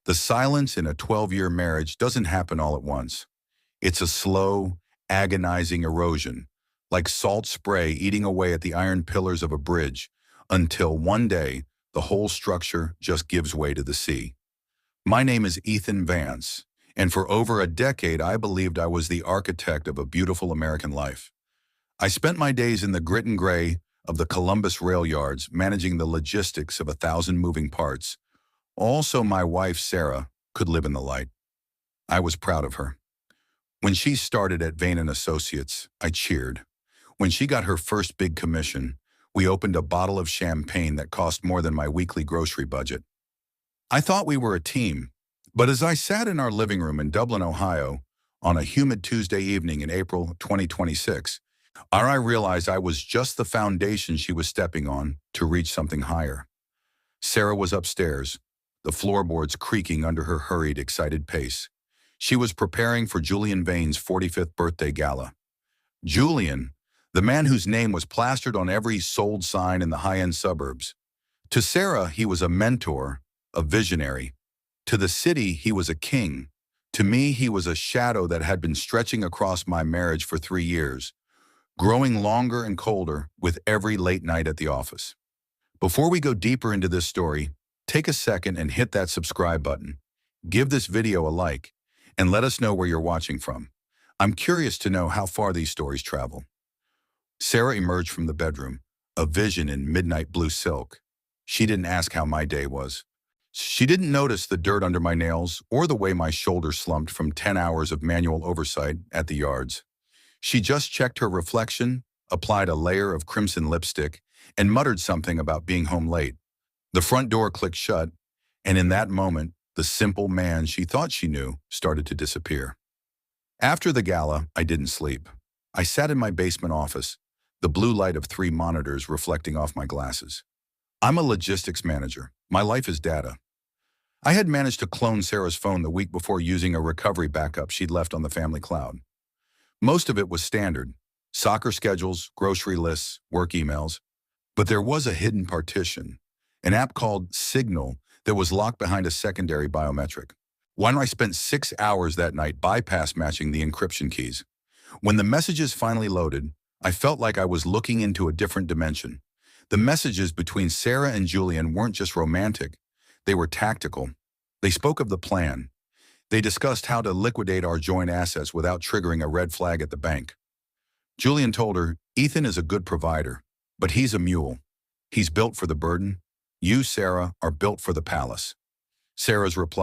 The silence in a 12-year marriage doesn't happen all at once. It's a slow, agonizing erosion, like salt spray eating away at the iron pillars of a bridge, until one day, the whole structure just gives way to the sea. My name is Ethan Vance, and for over a decade I believed I was the architect of a beautiful American life. I spent my days in the grit and gray of the Columbus rail yards, managing the logistics of 1,000 moving parts. Also, my wife, Sarah, could live in the light. I was proud of her. When she started at Vane & Associates, I cheered. When she got her first big commission, we opened a bottle of champagne that cost more than my weekly grocery budget. I thought we were a team, but as I sat in our living room in Dublin, Ohio, on a humid Tuesday evening in April 2026, I realized I was just the foundation she was stepping on to reach something higher. Sarah was upstairs, the floorboards creaking under her hurried, excited pace. She was preparing for Julian Vane's 45th birthday gala. Julian, the man whose name was plastered on every sold sign in the high-end suburbs. To Sarah, he was a mentor, a visionary. To the city, he was a king. To me, he was a shadow that had been stretching across my marriage for 3 years, growing longer and colder with every late night at the office. Before we go deeper into this story, take a second and hit that subscribe button. Give this video a like, and let us know where you're watching from. I'm curious to know how far these stories travel. Sarah emerged from the bedroom, a vision in midnight blue silk. She didn't ask how my day was. She didn't notice the dirt under my nails or the way my shoulders slumped from 10 hours of manual oversight at the yards. She just checked her reflection, applied a layer of crimson lipstick, and muttered something about being home late. The front door clicked shut, and in that moment, the simple man she thought she knew started to disappear. After the gala, I didn't sleep. I sat in my basement office, the blue light of 3 monitors reflecting off my glasses. I'm a logistics manager. My life is data. I had managed to clone Sarah's phone the week before using a recovery backup she'd left on the family cloud. Most of it was standard: soccer schedules, grocery lists, work emails. But there was a hidden partition, an app called Signal that was locked behind a secondary biometric. I spent 6 hours that night bypass matching the encryption keys. When the messages finally loaded, I felt like I was looking into a different dimension. The messages between Sarah and Julian weren't just romantic, they were tactical. They spoke of the plan. They discussed how to liquidate our joint assets without triggering a red flag at the bank. Julian told her, "Ethan is a good provider, but he's a mule. He's built for the burden. You, Sarah, are built for the palace." Sarah's reply,